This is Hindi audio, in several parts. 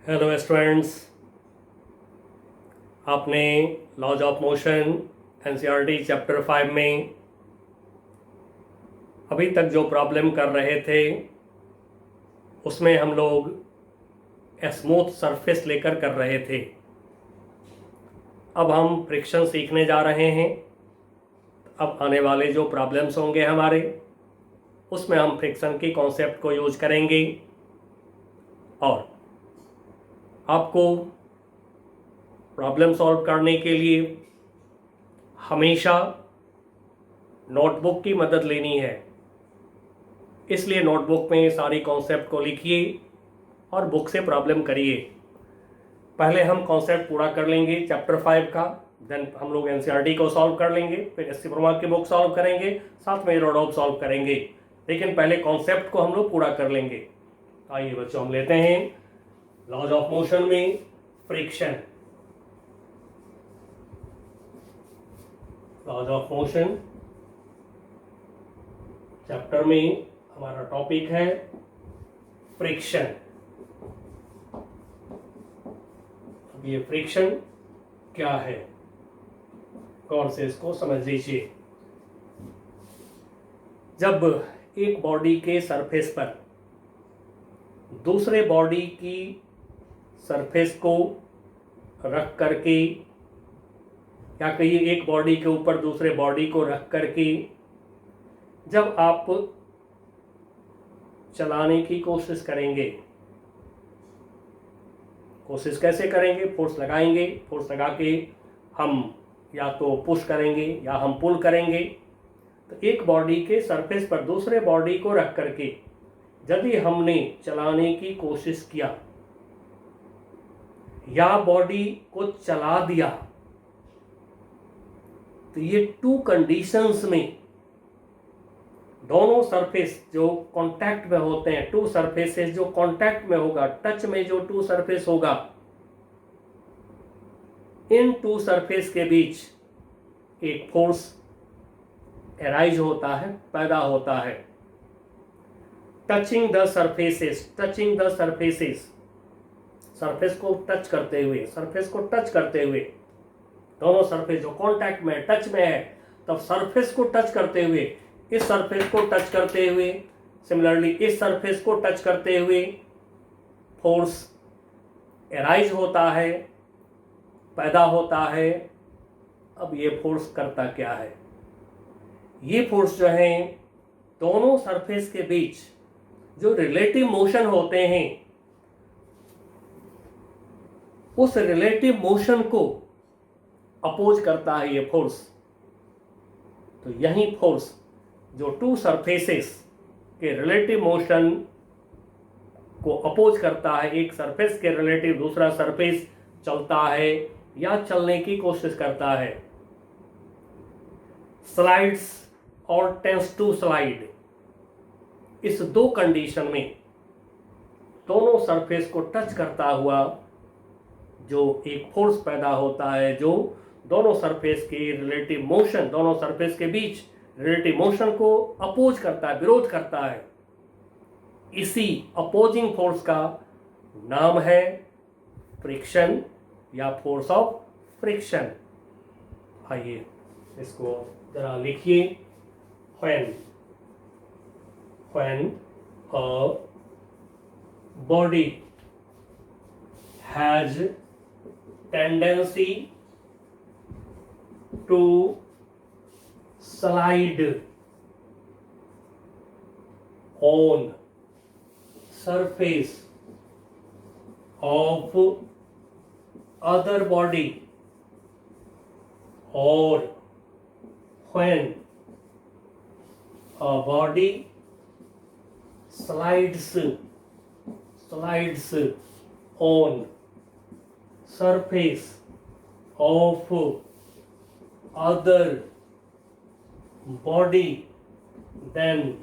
हेलो स्टूडेंट्स, आपने laws of motion NCERT chapter 5 में अभी तक जो प्रॉब्लम कर रहे थे उसमें हम लोग स्मूथ सरफेस लेकर कर रहे थे। अब हम फ्रिक्शन सीखने जा रहे हैं। अब आने वाले जो प्रॉब्लम्स होंगे हमारे उसमें हम फ्रिक्शन की कॉन्सेप्ट को यूज करेंगे और आपको प्रॉब्लम सॉल्व करने के लिए हमेशा नोटबुक की मदद लेनी है। इसलिए नोटबुक में सारी कॉन्सेप्ट को लिखिए और बुक से प्रॉब्लम करिए। पहले हम कॉन्सेप्ट पूरा कर लेंगे चैप्टर 5 का, देन हम लोग एनसीईआरटी को सॉल्व कर लेंगे, फिर एस सी वर्मा की बुक सॉल्व करेंगे, साथ में रोडॉप सॉल्व करेंगे। लेकिन पहले कॉन्सेप्ट को हम लोग पूरा कर लेंगे। आइए बच्चों, हम लेते हैं लॉज ऑफ मोशन में friction. Laws of motion chapter में हमारा टॉपिक है फ्रिक्शन। अब ये फ्रिक्शन क्या है, गौर से इसको समझ लीजिए। जब एक बॉडी के सरफेस पर दूसरे बॉडी की सरफेस को रख करके, या कहिए एक बॉडी के ऊपर दूसरे बॉडी को रख करके जब आप चलाने की कोशिश करेंगे, कोशिश कैसे करेंगे? फोर्स लगाएंगे, फोर्स लगा के हम या तो पुश करेंगे या हम पुल करेंगे। तो एक बॉडी के सरफेस पर दूसरे बॉडी को रख करके यदि हमने चलाने की कोशिश किया या बॉडी को चला दिया, तो ये टू कंडीशंस में दोनों सरफेस जो कांटेक्ट में होते हैं, टू सरफेसेस जो कांटेक्ट में होगा, टच में जो टू सरफेस होगा, इन टू सरफेस के बीच एक फोर्स एराइज होता है, पैदा होता है। Touching the surfaces, touching the surfaces, surface को टच करते हुए, सरफेस को टच करते हुए, दोनों सरफेस जो कांटेक्ट में, टच में है, तब सरफेस को टच करते हुए, इस सरफेस को टच करते हुए, सिमिलरली इस सरफेस को टच करते हुए फोर्स एराइज होता है, पैदा होता है। अब ये फोर्स करता क्या है? ये फोर्स जो है दोनों सरफेस के बीच जो रिलेटिव मोशन होते हैं, उस रिलेटिव मोशन को अपोज करता है ये फोर्स। तो यही फोर्स जो टू सरफेसेस के रिलेटिव मोशन को अपोज करता है, एक सरफेस के रिलेटिव दूसरा सरफेस चलता है या चलने की कोशिश करता है, स्लाइड्स और टेंस टू स्लाइड, इस दो कंडीशन में दोनों सरफेस को टच करता हुआ जो एक फोर्स पैदा होता है, जो दोनों सरफेस के रिलेटिव मोशन, दोनों सरफेस के बीच रिलेटिव मोशन को अपोज करता है, विरोध करता है, इसी अपोजिंग फोर्स का नाम है फ्रिक्शन या फोर्स ऑफ फ्रिक्शन। आइए इसको जरा लिखिए। when a body has tendency to slide on surface of other body, or when a body slides on surface of other body, then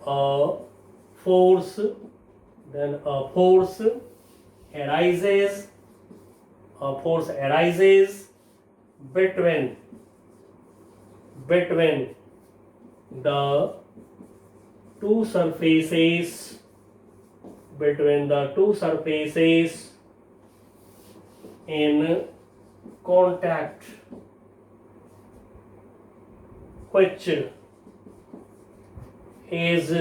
a force arises, between the two surfaces between the two surfaces in contact which is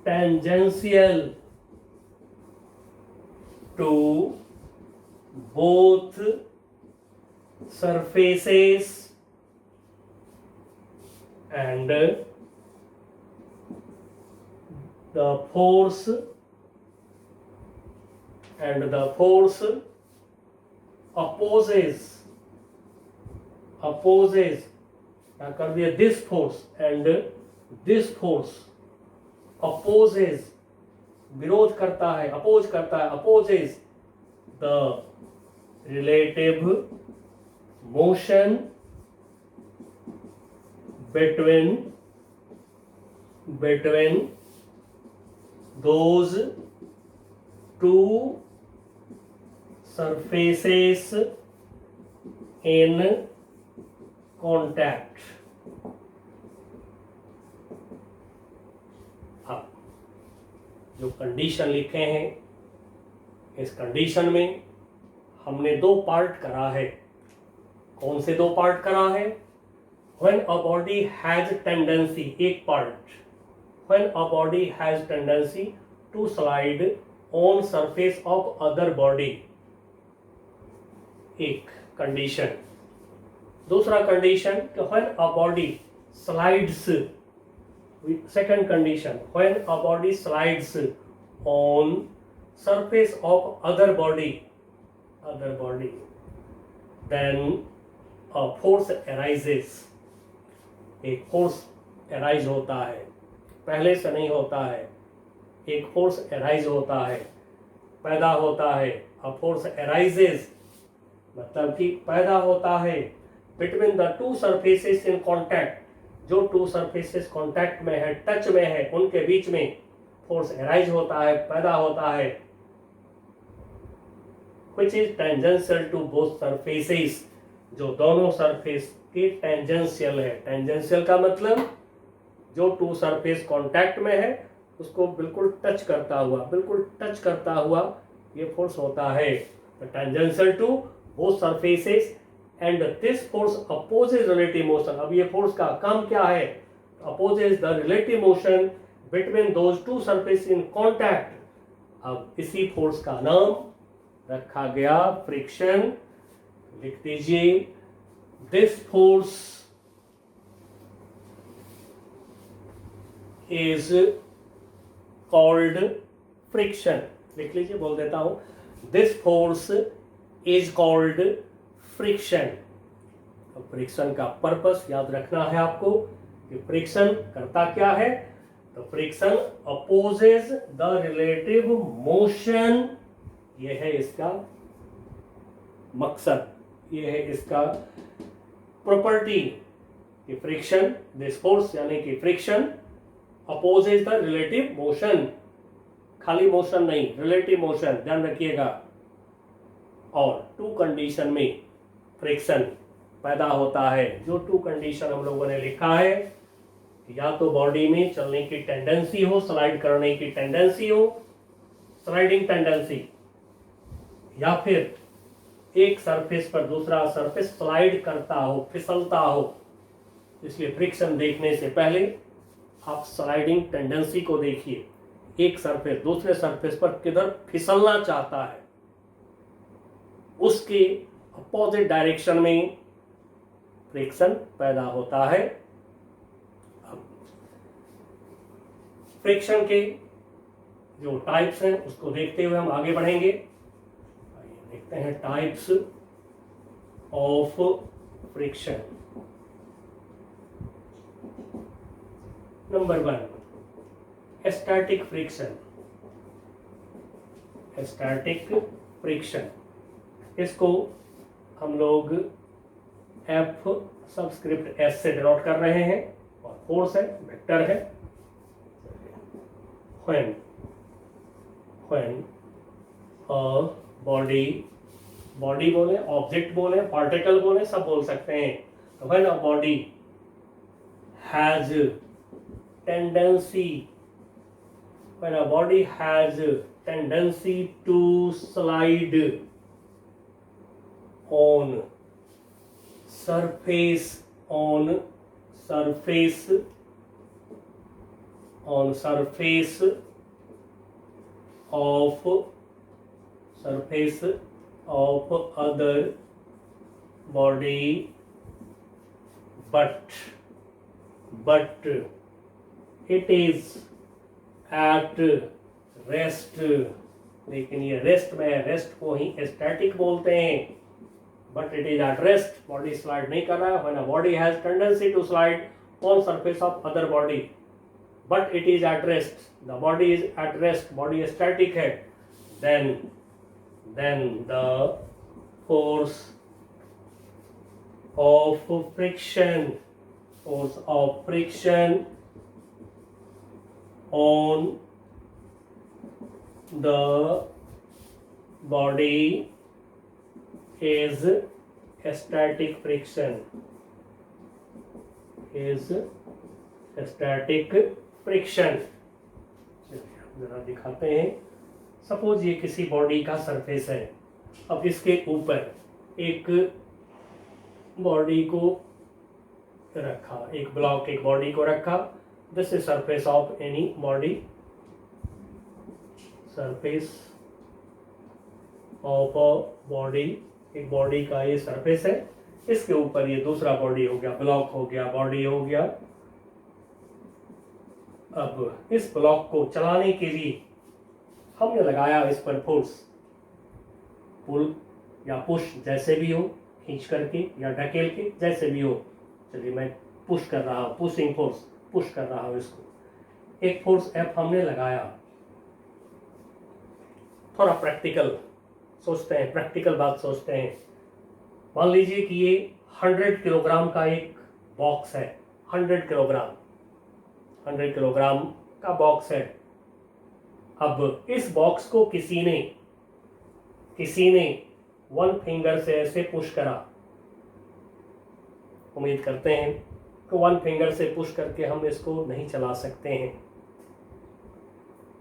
tangential to both surfaces and the force opposes क्या कर दिया, this force and this force opposes विरोध करता है, opposes the relative motion between those two surfaces in contact. अब जो कंडीशन लिखे हैं, इस कंडीशन में हमने दो पार्ट करा है. कौन से दो पार्ट करा है? When a body has tendency, एक part, when a body has tendency to slide on surface of other body, एक कंडीशन. दूसरा कंडीशन कि when a body slides, second condition, when a body slides on surface of other body, then a force arises. एक फोर्स अराइज होता है, पहले से नहीं होता है. एक फोर्स अराइज होता है, पैदा होता है. अ फोर्स अराइजेस मतलब कि पैदा होता है between the two surfaces in contact. जो टू सरफेसेस कांटेक्ट में है, टच में है, उनके बीच में फोर्स अराइज होता है, पैदा होता है. Which is tangential to both surfaces, जो दोनों सरफेस के टेंजेंशियल है. टेंजेंशियल का मतलब जो टू सरफेस कांटेक्ट में है उसको बिल्कुल टच करता हुआ ये फोर्स होता है. Tangential to both surfaces and this force opposes relative motion. अब ये फोर्स का काम क्या है? Opposes the relative motion between those two surface in contact. अब इसी फोर्स का नाम रखा गया फ्रिक्शन. लिख दीजिए, this force is called friction. लिख लीजिए, बोल देता हूं. This force is called friction. अब फ्रिक्शन का पर्पस याद रखना है आपको कि फ्रिक्शन करता क्या है. तो friction opposes the relative motion. यह है इसका मकसद, यह है इसका प्रॉपर्टी. फ्रिक्शन, दिस फोर्स यानी कि friction opposes the relative motion. खाली मोशन नहीं, रिलेटिव मोशन, ध्यान रखिएगा. और टू कंडीशन में फ्रिक्शन पैदा होता है. जो टू कंडीशन हम लोगों ने लिखा है, या तो बॉडी में चलने की टेंडेंसी हो, स्लाइड करने की टेंडेंसी हो, स्लाइडिंग टेंडेंसी, या फिर एक सरफेस पर दूसरा सरफेस स्लाइड करता हो, फिसलता हो. इसलिए फ्रिक्शन देखने से पहले आप स्लाइडिंग टेंडेंसी को देखिए. एक सरफेस दूसरे सरफेस पर किधर फिसलना चाहता है, उसके अपोजिट डायरेक्शन में फ्रिक्शन पैदा होता है. फ्रिक्शन के जो टाइप्स हैं उसको देखते हुए हम आगे बढ़ेंगे. देखते हैं types of friction. Number 1, static friction. Static friction, इसको हम लोग F सबस्क्रिप्ट S से डिनोट कर रहे हैं, और फोर्स है, वेक्टर है. when a बॉडी बोले, ऑब्जेक्ट बोले, पार्टिकल बोले, सब बोल सकते हैं. तो when a body has tendency when a body has a tendency to slide on surface of other body, but it is at rest, लेकिन ये रेस्ट में, रेस्ट को ही स्टैटिक बोलते हैं, but it is at rest, body slide नहीं कर रहा है. When a body has tendency to slide on surface of other body, but it is at rest, the body is at rest, body is static है, then the force of friction on the body is static friction. जरा दिखाते हैं. सपोज ये किसी बॉडी का सरफेस है. अब इसके ऊपर एक बॉडी को रखा, एक ब्लॉक, एक बॉडी को रखा. This is surface of any body, surface of a body, एक बॉडी का ये सरफेस है. इसके ऊपर ये दूसरा बॉडी हो गया, ब्लॉक हो गया, बॉडी हो गया. अब इस ब्लॉक को चलाने के लिए हमने लगाया इस पर फोर्स, पुल या पुश, जैसे भी हो, खींच करके या ढकेल के, जैसे भी हो. चलिए मैं पुश कर रहा हूँ, पुशिंग फोर्स, पुश कर रहा हूँ इसको. एक फोर्स एफ हमने लगाया. थोड़ा प्रैक्टिकल सोचते हैं, प्रैक्टिकल बात सोचते हैं. मान लीजिए कि ये 100 किलोग्राम का एक बॉक्स है. 100 किलोग्राम का बॉक्स है. अब इस बॉक्स को किसी ने 1 फिंगर से ऐसे पुश करा. उम्मीद करते हैं कि 1 फिंगर से पुश करके हम इसको नहीं चला सकते हैं.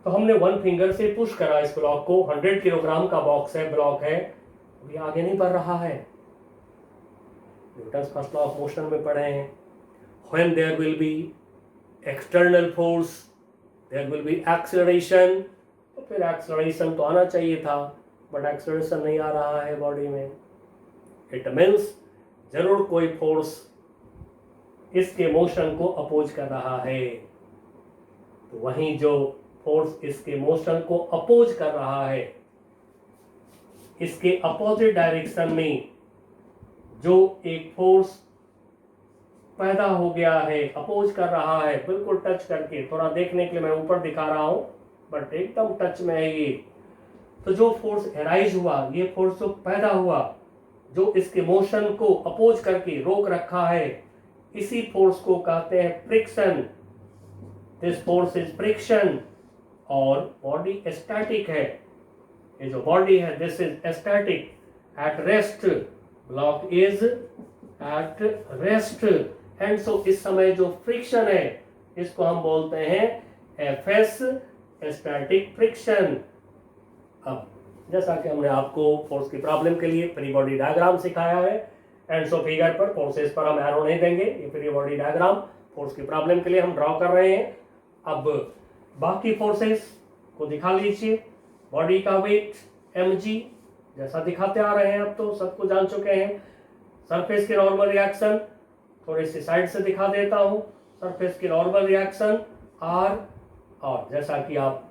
तो हमने 1 फिंगर से पुश करा इस ब्लॉक को. 100 किलोग्राम का बॉक्स है, ब्लॉक है, अभी आगे नहीं बढ़ रहा है. Newton's first law of motion में पढ़े हैं. When there will be external force, there will be acceleration. तो फिर acceleration तो आना चाहिए था, बट acceleration नहीं आ रहा है बॉडी में. It means जरूर कोई फोर्स इसके मोशन को अपोज कर रहा है. तो वहीं जो फोर्स इसके मोशन को अपोज कर रहा है, इसके अपोजिट डायरेक्शन में जो एक फोर्स पैदा हो गया है, अपोज कर रहा है, बिल्कुल टच करके. थोड़ा देखने के लिए मैं ऊपर दिखा रहा हूं, बट एकदम टच में है ये. तो जो फोर्स एराइज हुआ, ये फोर्स जो पैदा हुआ, जो इसके मोशन को अपोज करके रोक रखा है, इसी फोर्स को कहते हैं friction. This force is friction. और बॉडी स्टैटिक है. ये जो बॉडी है, this is static, at rest. Block is at rest. And so इस समय जो फ्रिक्शन है, इसको हम बोलते हैं एफएस, स्टैटिक फ्रिक्शन. अब जैसा कि हमने आपको फोर्स की प्रॉब्लम के लिए फ्री बॉडी डायग्राम सिखाया है, एंड सो फिगर पर, फोर्सेस पर हम एरो नहीं देंगे. ये फ्री बॉडी डायग्राम फोर्स की प्रॉब्लम के लिए हम ड्रॉ कर रहे हैं. अब बाकी फोर्सेस को दिखा लीजिए. बॉडी का वेट mg, जैसा दिखाते आ रहे हैं, अब तो सबको जान चुके हैं. सरफेस के नॉर्मल रिएक्शन थोड़ी सी साइड से दिखा देता हूं. सरफेस की नॉर्मल रिएक्शन r, और जैसा कि आप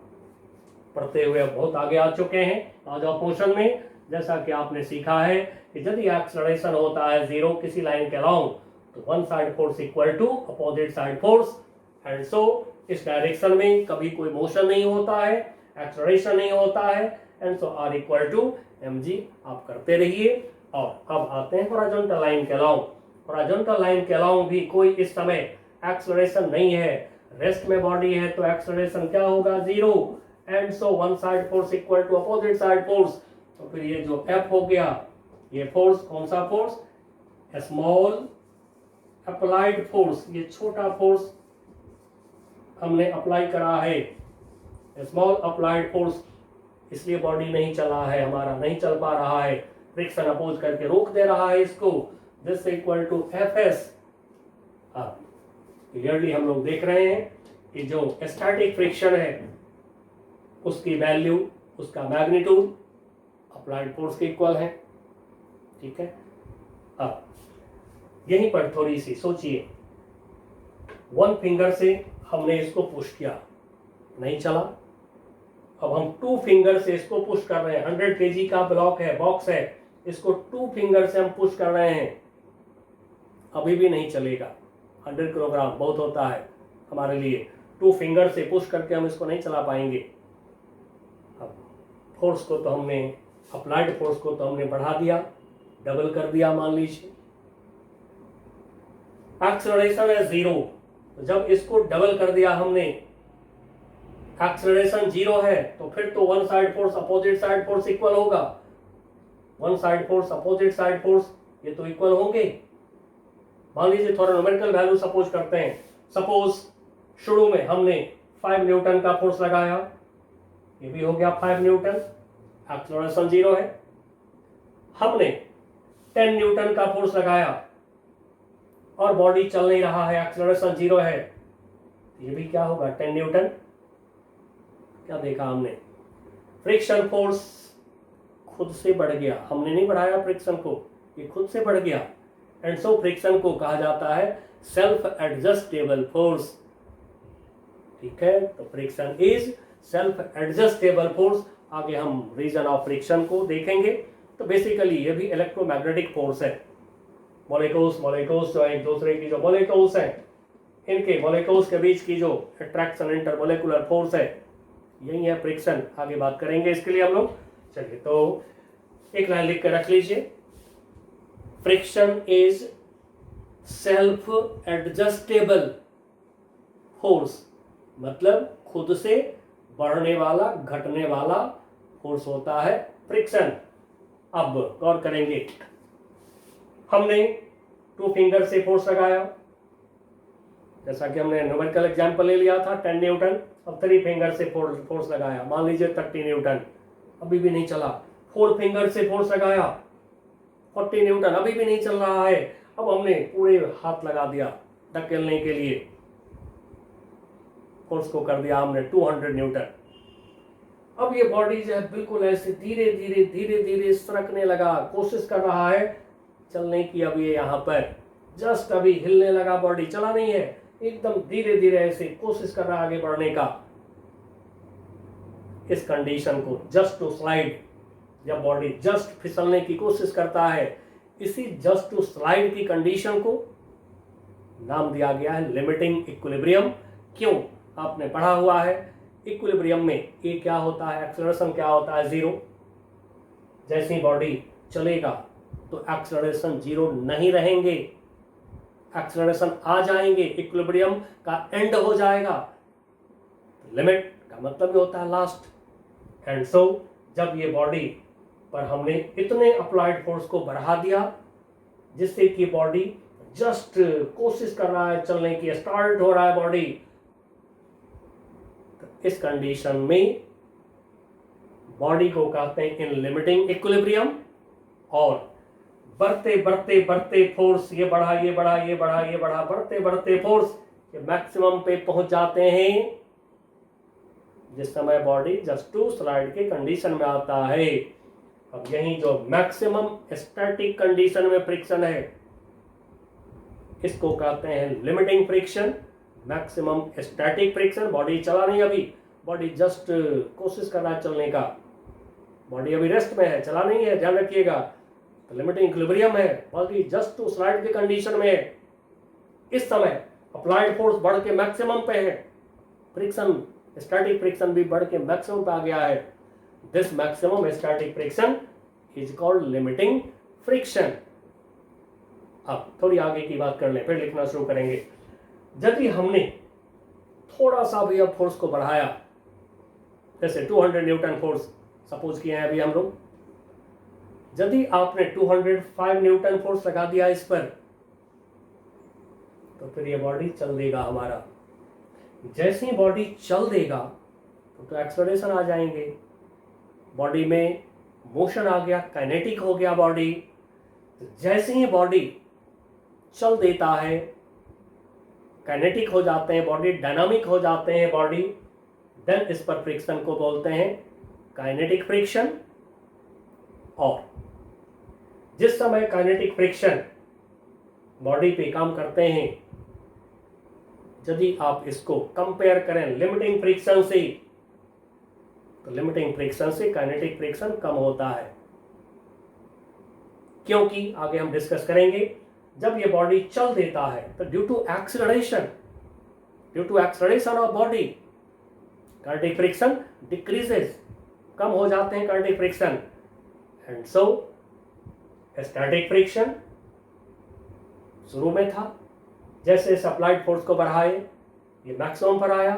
पढ़ते हुए बहुत आगे आ चुके हैं आज ऑफ मोशन में, जैसा कि आपने सीखा है कि यदि एक्सेलरेशन होता है 0 किसी लाइन के अलोंग, तो one side force equal to opposite side force. And so इस डायरेक्शन में कभी कोई मोशन नहीं होता है, एक्सेलरेशन नहीं होता है. And so r equal to mg. आप करते रहिए. और अब आते हैं हॉरिजॉन्टल लाइन के अलोंग. हॉरिजॉन्टल लाइन के अलोंग भी कोई इस समय एक्सेलरेशन नहीं है. रेस्ट में बॉडी है तो एक्सेलरेशन क्या होगा? 0. And so one side force equal to opposite side force. तो फिर ये जो F हो गया, ये फोर्स कौन सा फोर्स? Small applied force. ये छोटा फोर्स हमने अप्लाई करा है स्मॉल अप्लाइड फोर्स, इसलिए बॉडी नहीं चला है हमारा, नहीं चल पा रहा है, फ्रिक्शन अपोज करके रोक दे रहा है इसको। This equal to F S. अब क्लियरली हम लोग देख रहे हैं कि जो स्टैटिक फ्रिक्शन है उसकी वैल्यू, उसका मैग्नीट्यूड अप्लाइड फोर्स के इक्वल है। ठीक है, अब यहीं पर थोड़ी सी सोचिए, वन फिंगर से हमने इसको पुश किया, नहीं चला। अब हम टू फिंगर से इसको पुश कर रहे हैं, 100 kg का ब्लॉक है, बॉक्स है, इसको टू फिंगर से हम पुश कर रहे हैं, अभी भी नहीं चलेगा। 100 किलोग्राम बहुत होता है हमारे लिए, टू फिंगर से पुश करके हम इसको नहीं चला पाएंगे। अब फोर्स को तो हमने, अप्लाइड फोर्स को तो हमने बढ़ा दिया, डबल कर दिया मान लीजिए। एक्सेलरेशन है 0, तो जब इसको डबल कर दिया हमने, एक्सेलरेशन 0 है, तो फिर तो one side force opposite side force equal होगा। One side force opposite side force ये तो इक्वल होंगे। मान लीजिए थोड़ा न्यूमेरिकल वैल्यू सपोज करते हैं। सपोज शुरू में हमने 5 न्यूटन का फोर्स लगाया, ये भी हो गया 5 न्यूटन, एक्सेलरेशन 0 है। हमने 10 न्यूटन का फोर्स लगाया और बॉडी चल नहीं रहा है, एक्सेलरेशन 0 है, ये भी क्या होगा 10 न्यूटन। क्या देखा हमने, फ्रिक्शन फोर्स खुद से बढ़ गया, हमने नहीं बढ़ाया फ्रिक्शन को, ये खुद से बढ़ गया। एंड सो फ्रिक्शन को कहा जाता है सेल्फ एडजस्टेबल फोर्स। ठीक है, तो friction is self adjustable force. आगे हम रीजन ऑफ फ्रिक्शन को देखेंगे। तो बेसिकली ये भी इलेक्ट्रोमैग्नेटिक फोर्स है। मॉलिक्यूल्स जो एक दूसरे की जो मॉलिक्यूल्स हैं, इनके मॉलिक्यूल्स के बीच की जो अट्रैक्शन इंटरमॉलिक्यूलर फोर्स है, यही है फ्रिक्शन। आगे बात करेंगे इसके लिए हम लोग। चलिए, तो एक लाइन लिख कर रख लीजिए, friction is self adjustable force, मतलब खुद से बढ़ने वाला, घटने वाला फोर्स होता है फ्रिक्शन। अब गौर करेंगे, हमने टू फिंगर से फोर्स लगाया, जैसा कि हमने न्यूमेरिकल एग्जांपल ले लिया था 10 न्यूटन। अब 3 फिंगर से फोर्स लगाया, मान लीजिए 30 न्यूटन, अभी भी नहीं चला। 4 फिंगर से फोर्स लगाया 40 न्यूटन, अभी भी नहीं चल रहा है। अब हमने पूरे हाथ लगा दिया धकेलने के लिए, फोर्स को कर दिया हमने 200 न्यूटन। अब ये बॉडी जो है बिल्कुल ऐसे धीरे धीरे धीरे धीरे सरकने लगा, कोशिश कर रहा है चलने की। अब ये यहाँ पर जस्ट अभी हिलने लगा, बॉडी चला नहीं है, एकदम धीरे धीरे ऐसे कोशिश कर रहा है आगे बढ़ने का। इस कंडीशन को जस्ट टू स्लाइड, जब बॉडी जस्ट फिसलने की कोशिश करता है, इसी जस्ट टू स्लाइड की कंडीशन को नाम दिया गया है लिमिटिंग इक्विलिब्रियम। क्यों? आपने पढ़ा हुआ है इक्विलिब्रियम में ए क्या होता है, एक्सेलरेशन क्या होता है, 0। जैसे ही बॉडी चलेगा तो एक्सेलरेशन 0 नहीं रहेंगे, एक्सेलरेशन आ जाएंगे, इक्विलिब्रियम का एंड हो जाएगा। लिमिट का मतलब ये होता है लास्ट। एंड सो जब ये बॉडी पर हमने इतने अप्लाइड फोर्स को बढ़ा दिया जिससे कि बॉडी जस्ट कोशिश कर रहा है चलने की, स्टार्ट हो रहा है बॉडी, तो इस कंडीशन में बॉडी को कहते हैं इन लिमिटिंग इक्विलिब्रियम। और बढ़ते बढ़ते बढ़ते फोर्स, ये बढ़ा ये बढ़ा ये बढ़ा ये बढ़ा, बढ़ते बढ़ते फोर्स ये मैक्सिमम पे पहुंच जाते हैं जिस समय बॉडी जस्ट टू स्लाइड के कंडीशन में आता है। अब यही जो मैक्सिमम स्टैटिक कंडीशन में फ्रिक्शन है, इसको कहते हैं limiting friction. Maximum static friction, body चला नहीं अभी, बॉडी जस्ट कोशिश कर रहा है चलने का, बॉडी अभी रेस्ट में है, चला नहीं है, ध्यान रखिएगा। तो लिमिटिंग इक्विलिब्रियम है, बॉडी जस्ट टू स्लाइड के कंडीशन में है। इस समय अप्लाइड फोर्स बढ़ के मैक्सिमम पे है, फ्रिक्शन स्टैटिक फ्रिक्शन भी बढ़ के मैक्सिमम पे आ गया है। This maximum static friction is called limiting friction. अब थोड़ी आगे की बात कर लें, फिर लिखना शुरू करेंगे। यदि हमने थोड़ा सा भी अब फोर्स को बढ़ाया, जैसे 200 न्यूटन फोर्स सपोज किए हैं अभी हम लोग, यदि आपने 205 न्यूटन फोर्स लगा दिया इस पर, तो फिर ये बॉडी चल देगा हमारा। जैसे ही बॉडी चल देगा तो एक्सेलरेशन आ जाएंगे। बॉडी में मोशन आ गया, काइनेटिक हो गया बॉडी। तो जैसे ही बॉडी चल देता है, काइनेटिक हो जाते हैं बॉडी, डायनामिक हो जाते हैं बॉडी, देन इस पर फ्रिक्शन को बोलते हैं काइनेटिक फ्रिक्शन। और जिस समय काइनेटिक फ्रिक्शन बॉडी पे काम करते हैं, यदि आप इसको कंपेयर करें लिमिटिंग फ्रिक्शन से, तो लिमिटिंग फ्रिक्शन से काइनेटिक फ्रिक्शन कम होता है। क्योंकि आगे हम डिस्कस करेंगे, जब ये बॉडी चल देता है तो due to acceleration of body, kinetic friction decreases, कम हो जाते हैं kinetic friction. And so static friction शुरू में था, जैसे अप्लाइड फोर्स को बढ़ाए ये मैक्सिमम पर आया,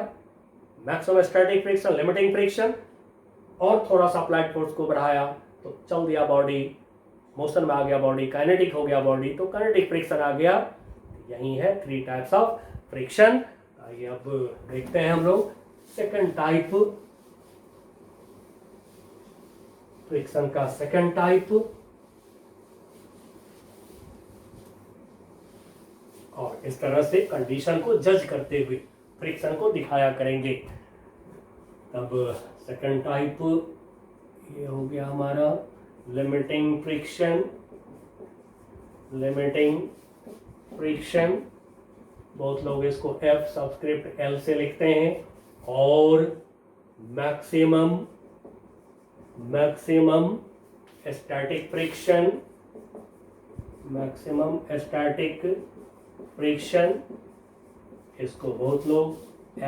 maximum static friction, limiting friction, और थोड़ा सा अप्लाइड फोर्स को बढ़ाया तो चल दिया बॉडी, मोशन में आ गया बॉडी, काइनेटिक हो गया बॉडी, तो काइनेटिक फ्रिक्शन आ गया। यही है 3 टाइप्स ऑफ फ्रिक्शन। आइए अब देखते हैं हम लोग सेकंड टाइप, फ्रिक्शन का सेकंड टाइप। और इस तरह से कंडीशन को जज करते हुए फ्रिक्शन को दिखाया करेंगे। तब सेकंड टाइप ये हो गया हमारा लिमिटिंग फ्रिक्शन। लिमिटिंग फ्रिक्शन, बहुत लोग इसको F सबस्क्रिप्ट L से लिखते हैं। और maximum static friction, maximum static friction, इसको बहुत लोग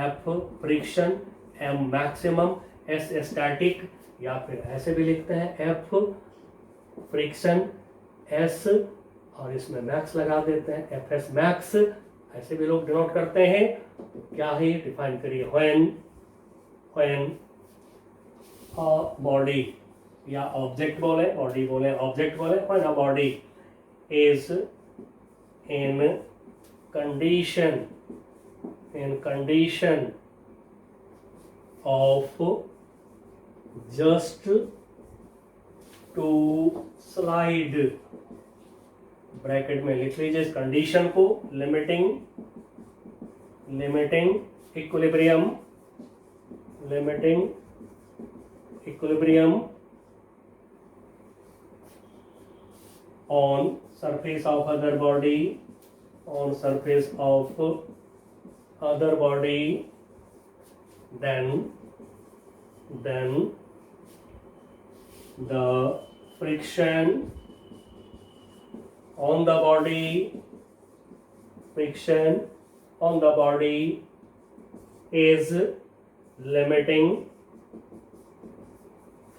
F friction, M maximum, S static, या फिर ऐसे भी लिखते हैं F फ्रिक्शन S, और इसमें मैक्स लगा देते हैं FS मैक्स, ऐसे भी लोग डिनोट करते हैं। तो क्या ही डिफाइन करिए, व्हेन बॉडी, या ऑब्जेक्ट बोले, बॉडी बोले, ऑब्जेक्ट बोले, when a body is in condition of just to slide, bracket में लिख लीजिए इस कंडीशन को, limiting equilibrium on surface of other body, then the friction on the body is limiting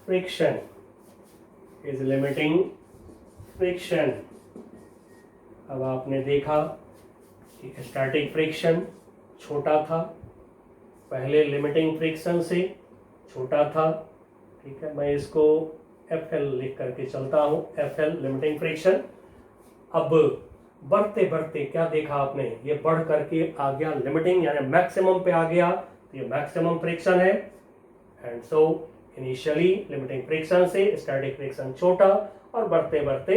friction, अब आपने देखा कि स्टैटिक फ्रिक्शन छोटा था, पहले लिमिटिंग फ्रिक्शन से छोटा था। ठीक है, मैं इसको FL लिख करके चलता हूँ, FL लिमिटिंग फ्रिक्शन। अब बढ़ते बढ़ते क्या देखा आपने, ये बढ़ करके आ गया लिमिटिंग यानी मैक्सिमम पे आ गया, तो ये मैक्सिमम फ्रिक्शन है। And so initially limiting friction से स्टैटिक फ्रिक्शन छोटा, और बढ़ते बढ़ते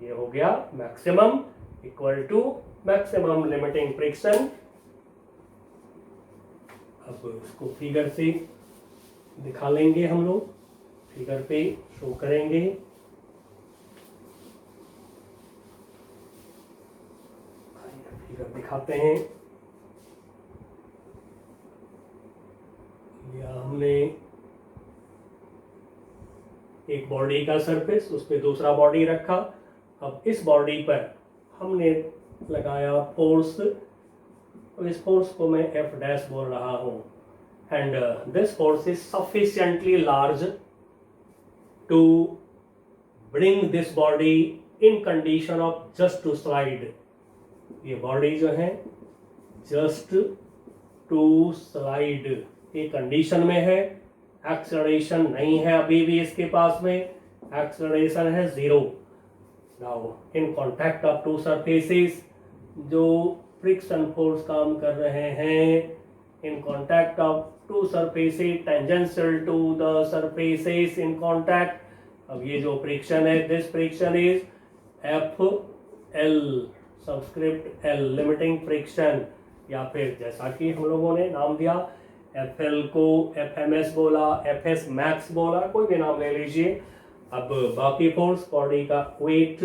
ये हो गया maximum equal to maximum limiting friction. अब उसको फिगर से दिखा लेंगे हम लोग, फिगर पे शो करेंगे। फिगर दिखाते हैं, या हमने एक बॉडी का सरफेस, उस पर दूसरा बॉडी रखा। अब इस बॉडी पर हमने लगाया फोर्स, और इस फोर्स को मैं F डैश बोल रहा हूँ। And this force is sufficiently large to bring this body in condition of just to slide. ये बॉडी जो है जस्ट टू स्लाइड ये कंडीशन में है, एक्सेलरेशन नहीं है अभी भी इसके पास में, एक्सेलरेशन है 0। Now in contact of two surfaces, जो फ्रिक्शन फोर्स काम कर रहे हैं, in contact of two surfaces tangential to the surfaces in contact. अब ये जो फ्रिक्शन है, this friction is F L subscript L, limiting friction, या फिर जैसा कि हम लोगों ने नाम दिया एफ एल को एफ एम एस बोला, एफ एस मैक्स बोला, कोई भी नाम ले लीजिए। अब बाकी फोर्स, बॉडी का weight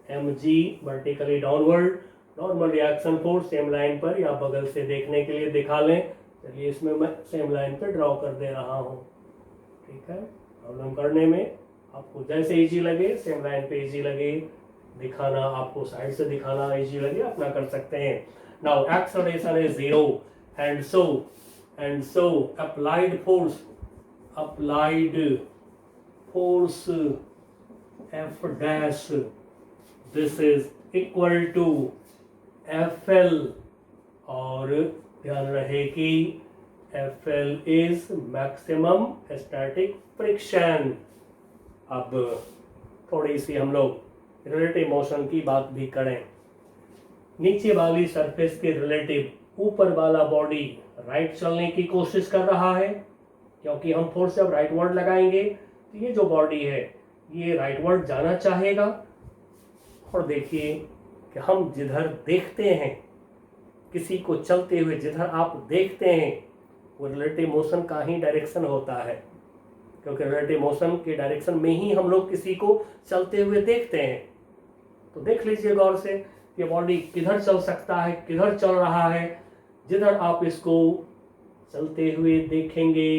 M G vertically downward, normal reaction force same line पर, या बगल से देखने के लिए दिखा लें, चलिए इसमें मैं सेम लाइन पर ड्रॉ कर दे रहा हूँ। ठीक है, प्रॉब्लम करने में आपको जैसे इजी लगे, सेम लाइन पे इजी लगे दिखाना, आपको साइड से दिखाना इजी लगे, अपना कर सकते हैं। Now acceleration is 0 and so applied force F dash, this is equal to FL, और ध्यान रहे कि FL is maximum static friction। अब थोड़ी सी हम लोग रिलेटिव मोशन की बात भी करें। नीचे वाली सरफेस के रिलेटिव ऊपर वाला बॉडी राइट चलने की कोशिश कर रहा है, क्योंकि हम फोर्स जब राइट वर्ड लगाएंगे तो ये जो बॉडी है ये राइट वर्ड जाना चाहेगा। और देखिए कि हम जिधर देखते हैं किसी को चलते हुए, जिधर आप देखते हैं वो रिलेटिव मोशन का ही डायरेक्शन होता है, क्योंकि रिलेटिव मोशन के डायरेक्शन में ही हम लोग किसी को चलते हुए देखते हैं। तो देख लीजिए गौर से ये बॉडी किधर चल सकता है, किधर चल रहा है। जिधर आप इसको चलते हुए देखेंगे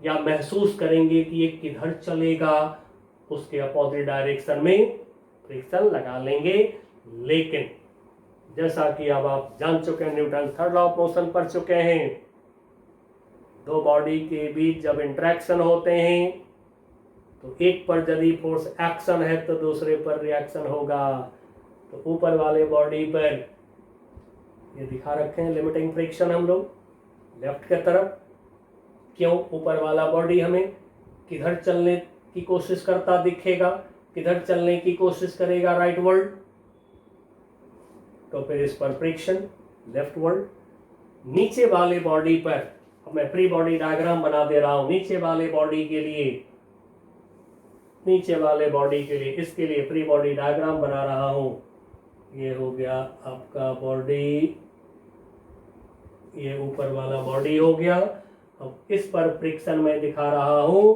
या महसूस करेंगे कि ये किधर चलेगा, उसके अपोजिट डायरेक्शन में फ्रिक्शन लगा लेंगे। लेकिन जैसा कि अब आप जान चुके हैं, Newton third law of motion पढ़ चुके हैं, दो बॉडी के बीच जब इंटरेक्शन होते हैं तो एक पर यदि फोर्स एक्शन है तो दूसरे पर रिएक्शन होगा। तो ऊपर वाले बॉडी पर ये दिखा रखे हैं लिमिटिंग फ्रिक्शन हम लोग लेफ्ट के तरफ। क्यों? ऊपर वाला बॉडी हमें किधर चलने की कोशिश करता दिखेगा, किधर चलने की कोशिश करेगा, राइट वर्ड, तो फिर इस पर फ्रिक्शन लेफ्ट वर्ड। नीचे वाले बॉडी पर, अब मैं फ्री बॉडी डायग्राम बना दे रहा हूं, नीचे वाले बॉडी के लिए, नीचे वाले बॉडी के लिए, इसके लिए फ्री बॉडी डायग्राम बना रहा हूं। ये हो गया आपका बॉडी, ये ऊपर वाला बॉडी हो गया। अब इस पर फ्रिक्शन मैं दिखा रहा हूं।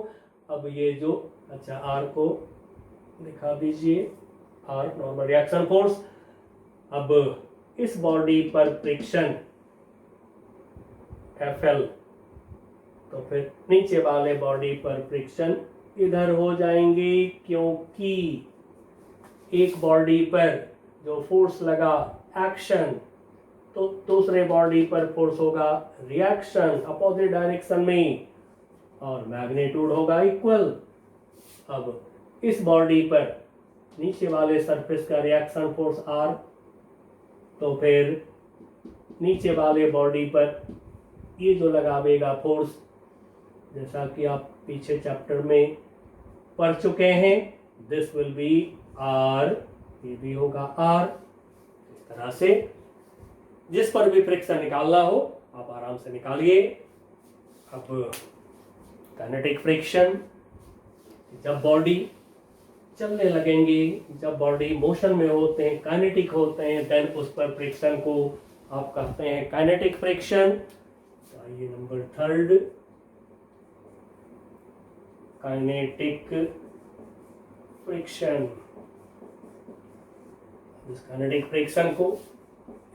अब ये जो, अच्छा आर को दिखा दीजिए, आर नॉर्मल रिएक्शन फोर्स। अब इस बॉडी पर फ्रिक्शन एफएल, तो फिर नीचे वाले बॉडी पर फ्रिक्शन इधर हो जाएंगे, क्योंकि एक बॉडी पर जो फोर्स लगा एक्शन, तो दूसरे बॉडी पर फोर्स होगा रिएक्शन अपोजिट डायरेक्शन में, और मैग्नीट्यूड होगा इक्वल। अब इस बॉडी पर नीचे वाले सरफेस का रिएक्शन फोर्स आर, तो फिर नीचे वाले बॉडी पर ये जो लगावेगा फोर्स, जैसा कि आप पीछे चैप्टर में पढ़ चुके हैं, दिस विल बी आर, ये भी होगा आर। इस तरह से जिस पर भी फ्रिक्शन निकालना हो आप आराम से निकालिए। अब काइनेटिक फ्रिक्शन, जब बॉडी चलने लगेंगी, जब बॉडी मोशन में होते हैं, काइनेटिक होते हैं, देन उस पर फ्रिक्शन को आप कहते हैं काइनेटिक फ्रिक्शन। आइए नंबर थर्ड, काइनेटिक फ्रिक्शन। इस काइनेटिक फ्रिक्शन को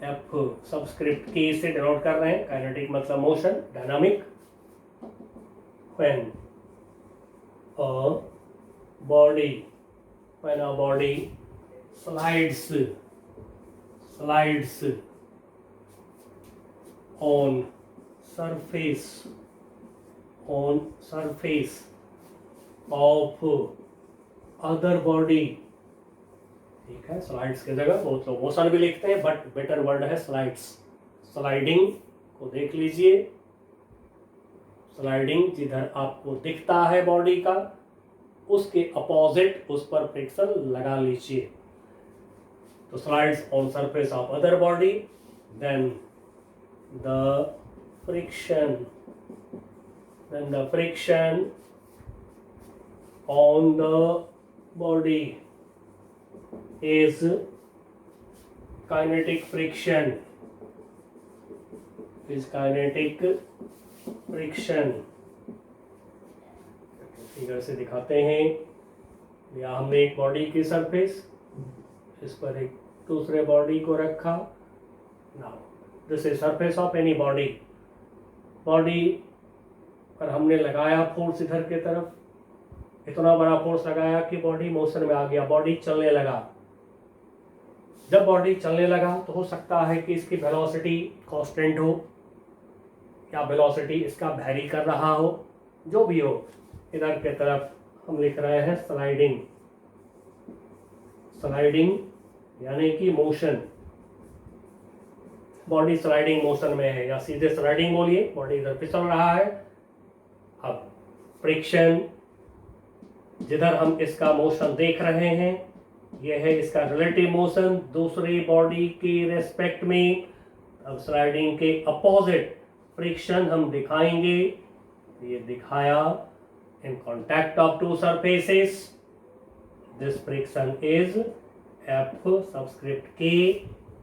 एफ सबस्क्रिप्ट के से डिनोट कर रहे हैं। काइनेटिक मतलब motion, dynamic. When a body slides on surface of other body, ठीक है, स्लाइड्स की जगह बहुत लोग मोशन भी लिखते हैं, बट बेटर वर्ड है स्लाइड्स। स्लाइडिंग को देख लीजिए, स्लाइडिंग जिधर आपको दिखता है बॉडी का, उसके अपोजिट उस पर फ्रिक्शन लगा लीजिए। तो slides on surface of other body, then the friction then the friction on the body is kinetic friction, figure से दिखाते हैं। या हमने एक बॉडी की सरफेस, इस पर एक दूसरे बॉडी को रखा। Now this is surface of any body. Body पर हमने लगाया फोर्स इधर की तरफ, इतना बड़ा फोर्स लगाया कि बॉडी मोशन में आ गया, बॉडी चलने लगा। जब बॉडी चलने लगा तो हो सकता है कि इसकी वेलोसिटी कांस्टेंट हो या वेलोसिटी इसका वैरी कर रहा हो, जो भी हो। इधर की तरफ हम लिख रहे हैं स्लाइडिंग, स्लाइडिंग यानी कि मोशन। बॉडी स्लाइडिंग मोशन में है, या सीधे स्लाइडिंग बोलिए, बॉडी इधर फिसल रहा है। अब फ्रिक्शन, जिधर हम इसका मोशन देख रहे हैं, यह है इसका रिलेटिव मोशन दूसरी बॉडी की रेस्पेक्ट में। अब स्लाइडिंग के अपोजिट फ्रिक्शन हम दिखाएंगे। ये दिखाया in contact of two surfaces, this friction is F subscript के।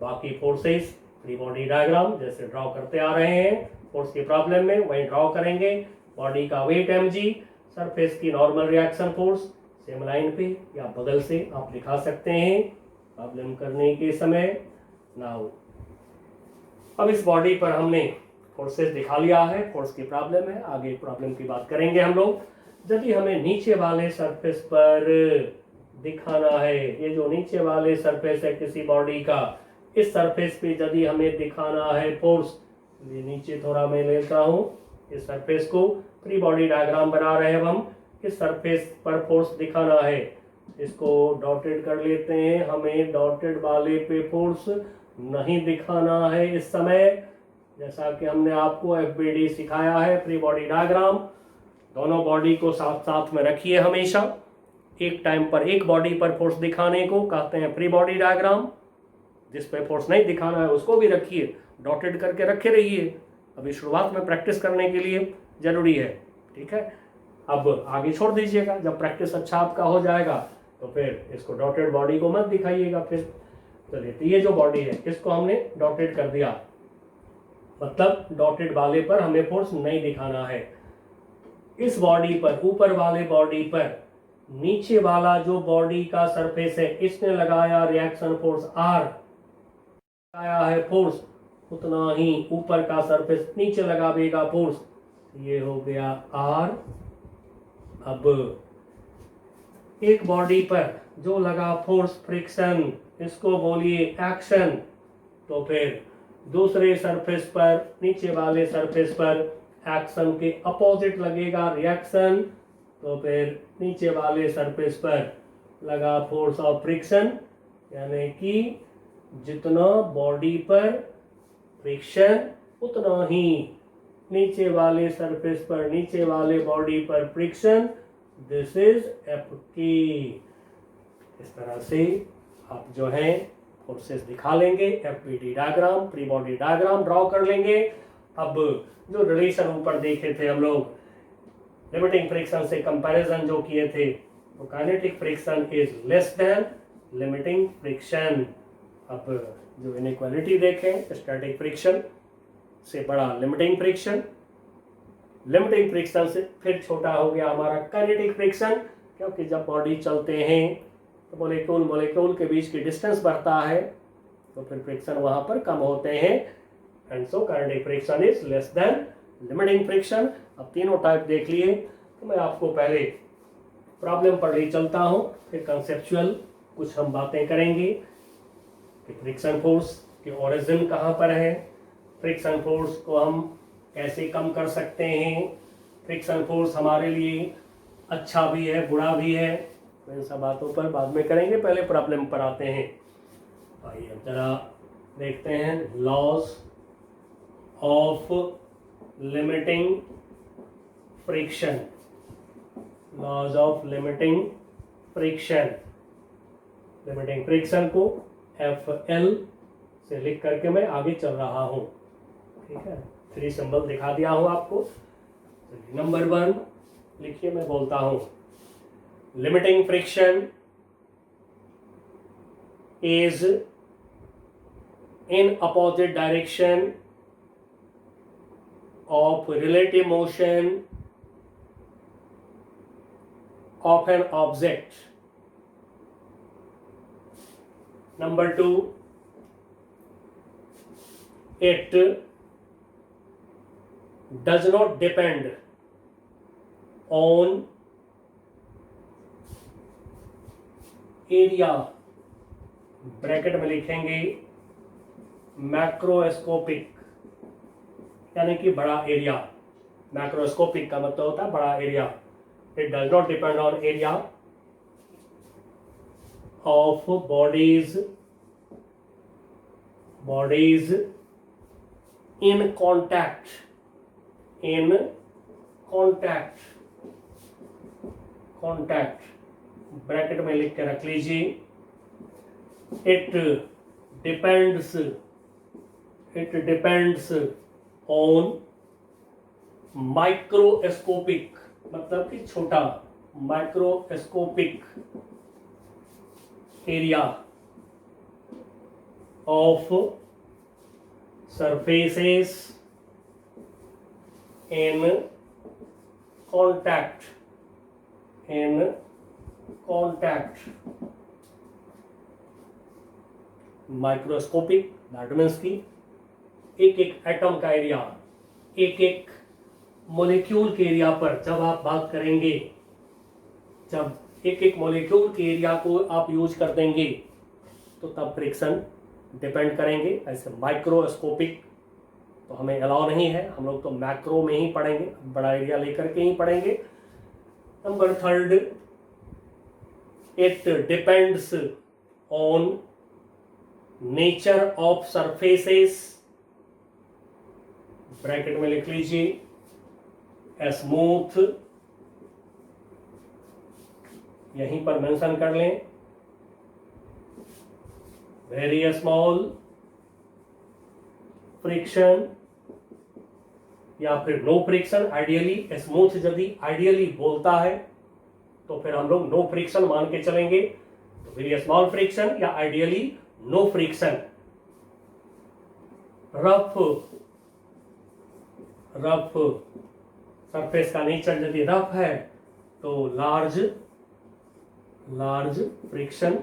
बाकी फोर्सेस फ्री बॉडी डायग्राम जैसे ड्रॉ करते आ रहे हैं फोर्स की प्रॉब्लम में, वही ड्रॉ करेंगे। बॉडी का वेट mg, सरफेस की normal reaction force same line पे या बगल से आप दिखा सकते हैं प्रॉब्लम करने के समय। नाउ अब इस बॉडी पर हमने फोर्सेस दिखा लिया है, फोर्स की प्रॉब्लम है, आगे प्रॉब्लम की बात करेंगे हम लोग। यदि हमें नीचे वाले सरफेस पर दिखाना है, ये जो नीचे वाले सरफेस है किसी बॉडी का, इस सरफेस पे यदि हमें दिखाना है फोर्स, ये नीचे थोड़ा मैं लेता हूँ इस सरफेस को, फ्री बॉडी डायग्राम बना रहे हैं हम। इस सरफेस पर फोर्स दिखाना है, इसको डॉटेड कर लेते हैं। हमें डॉटेड वाले पे फोर्स नहीं दिखाना है इस समय, जैसा कि हमने आपको FBD सिखाया है, फ्री बॉडी डायग्राम। दोनों बॉडी को साथ साथ में रखिए हमेशा, एक टाइम पर एक बॉडी पर फोर्स दिखाने को कहते हैं फ्री बॉडी डायग्राम। जिस पे फोर्स नहीं दिखाना है उसको भी रखिए, डॉटेड करके रखे रहिए। अभी शुरुआत में प्रैक्टिस करने के लिए जरूरी है, ठीक है। अब आगे छोड़ दीजिएगा, जब प्रैक्टिस अच्छा आपका हो जाएगा तो फिर इसको डॉटेड बॉडी को मत दिखाइएगा फिर। चलिए, तो ये जो बॉडी है इसको हमने डॉटेड कर दिया, मतलब डॉटेड वाले पर हमें फोर्स नहीं दिखाना है। इस बॉडी पर, ऊपर वाले बॉडी पर, नीचे वाला जो बॉडी का सरफेस है, इसने लगाया रिएक्शन फोर्स R, लगाया है फोर्स, उतना ही ऊपर का सरफेस नीचे लगावेगा फोर्स, ये हो गया R। अब एक बॉडी पर जो लगा फोर्स फ्रिक्शन, इसको बोलिए एक्शन। तो फिर दूसरे सरफेस पर, नीचे वाले सरफेस पर एक्शन के अपोजिट लगेगा रिएक्शन, तो फिर नीचे वाले सरफेस पर लगा फोर्स ऑफ फ्रिक्शन, यानी कि जितना बॉडी पर फ्रिक्शन उतना ही नीचे वाले सरफेस पर, नीचे वाले बॉडी पर फ्रिक्शन, दिस इज FK। इस तरह से आप जो है फोर्सेस दिखा लेंगे, FBD diagram, free body diagram draw कर लेंगे। अब जो रिलेशन ऊपर देखे थे हम लोग, लिमिटिंग फ्रिक्शन से कंपैरिजन जो किए थे, तो kinetic friction is less than limiting friction. अब जो इनइक्वालिटी देखें, स्टैटिक फ्रिक्शन से बड़ा लिमिटिंग फ्रिक्शन, लिमिटिंग फ्रिक्शन से फिर छोटा हो गया हमारा काइनेटिक फ्रिक्शन, क्योंकि जब बॉडी चलते हैं तो मॉलिक्यूल मॉलिक्यूल के बीच की डिस्टेंस बढ़ता है, तो फिर फ्रिक्शन वहां पर कम होते हैं, and so kinetic friction is less than limiting friction. अब तीनों टाइप देख लिए, तो मैं आपको पहले प्रॉब्लम पर ले चलता हूँ, फिर कंसेप्चुअल कुछ हम बातें करेंगे कि फ्रिक्शन फोर्स की ओरिजिन कहाँ पर है, फ्रिक्शन फोर्स को हम कैसे कम कर सकते हैं, फ्रिक्शन फोर्स हमारे लिए अच्छा भी है बुरा भी है, तो इन सब बातों पर बाद में करेंगे। पहले प्रॉब्लम पर आते हैं। आइए अब जरा देखते हैं laws of limiting friction, laws of limiting friction. Limiting friction को FL से लिख करके मैं आगे चल रहा हूँ, ठीक है। 3 सिंबल दिखा दिया हूँ आपको। नंबर 1 लिखिए, मैं बोलता हूं। Limiting friction is in opposite direction of relative motion of an object. Number 2, it does not depend on area, bracket में लिखेंगे मैक्रोस्कोपिक, यानी कि बड़ा एरिया। मैक्रोस्कोपिक का मतलब होता है बड़ा area. It does not depend on area of bodies in contact bracket में लिख के रख लीजिए। इट डिपेंड्स ऑन माइक्रोस्कोपिक, मतलब कि छोटा, microscopic area of surfaces in contact microscopic that means की एक एक एटम का एरिया, एक एक मॉलिक्यूल के एरिया पर जब आप बात करेंगे, जब एक एक मॉलिक्यूल के एरिया को आप यूज कर देंगे तो तब फ्रिक्शन डिपेंड करेंगे। ऐसे माइक्रोस्कोपिक तो हमें अलाउ नहीं है, हम लोग तो मैक्रो में ही पढ़ेंगे, बड़ा एरिया लेकर के ही पढ़ेंगे। Number 3, it depends on nature of surfaces, bracket में लिख लीजिए स्मूथ, यहीं पर मेंशन कर लें, वेरी स्मॉल फ्रिक्शन या फिर नो फ्रिक्शन। आइडियली स्मूथ यदि आइडियली बोलता है तो फिर हम लोग नो फ्रिक्शन मान के चलेंगे, तो वेरी स्मॉल फ्रिक्शन या ideally no friction. Rough surface का नेचर यदि रफ है तो लार्ज फ्रिक्शन,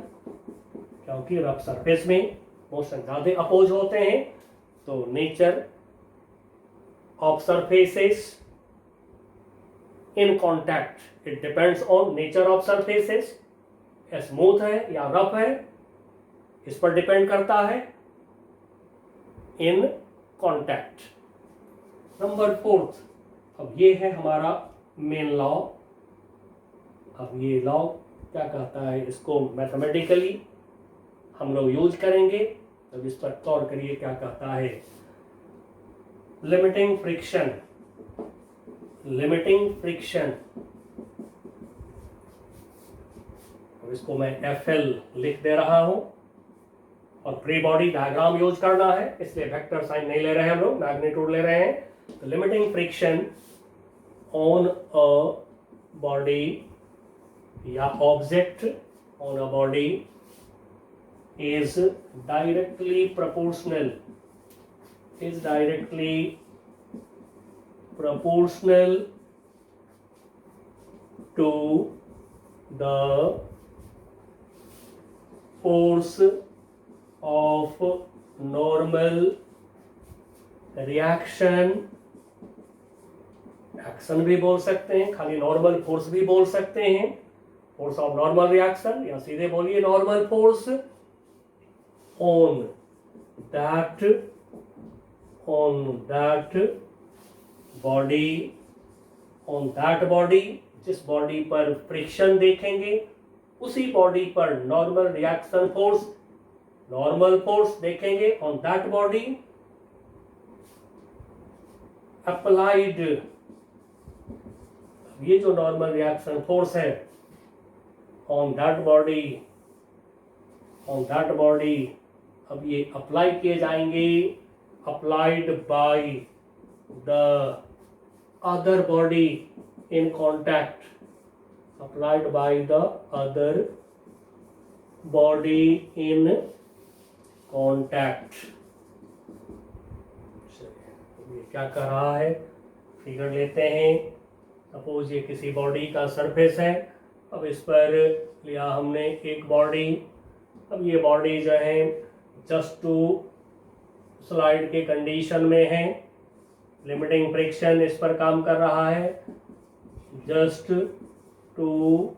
क्योंकि रफ सरफेस में मोशन ज्यादा अपोज होते हैं, तो nature of surfaces in contact, it depends on nature of surfaces, smooth है या रफ है इस पर डिपेंड करता है, इन कॉन्टैक्ट। नंबर 4, अब ये है हमारा मेन लॉ। अब ये लॉ क्या कहता है, इसको मैथमेटिकली हम लोग यूज करेंगे, तब इस पर गौर करिए क्या कहता है। लिमिटिंग फ्रिक्शन, अब इसको मैं FL लिख दे रहा हूं और फ्री बॉडी डायग्राम यूज करना है, इसलिए वेक्टर साइन नहीं ले रहे हैं हम लोग, मैग्नीट्यूड ले रहे हैं। तो limiting friction on a body या object on a body is directly proportional to the force of normal reaction, action भी बोल सकते हैं, खाली नॉर्मल फोर्स भी बोल सकते हैं, फोर्स ऑफ नॉर्मल रिएक्शन, या सीधे बोलिए normal force on that body, जिस बॉडी पर फ्रिक्शन देखेंगे उसी बॉडी पर normal reaction force, normal force देखेंगे ऑन दैट बॉडी अप्लाइड। ये जो नॉर्मल रिएक्शन फोर्स है ऑन दैट बॉडी, अब ये अप्लाई किए जाएंगे, applied by the other body in contact, applied by the other body in contact. ये क्या कर रहा है, फिगर लेते हैं। सपोज ये किसी बॉडी का सरफेस है, अब इस पर लिया हमने एक बॉडी। अब ये बॉडी जो है जस्ट टू स्लाइड के कंडीशन में है, लिमिटिंग फ्रिक्शन इस पर काम कर रहा है। जस्ट टू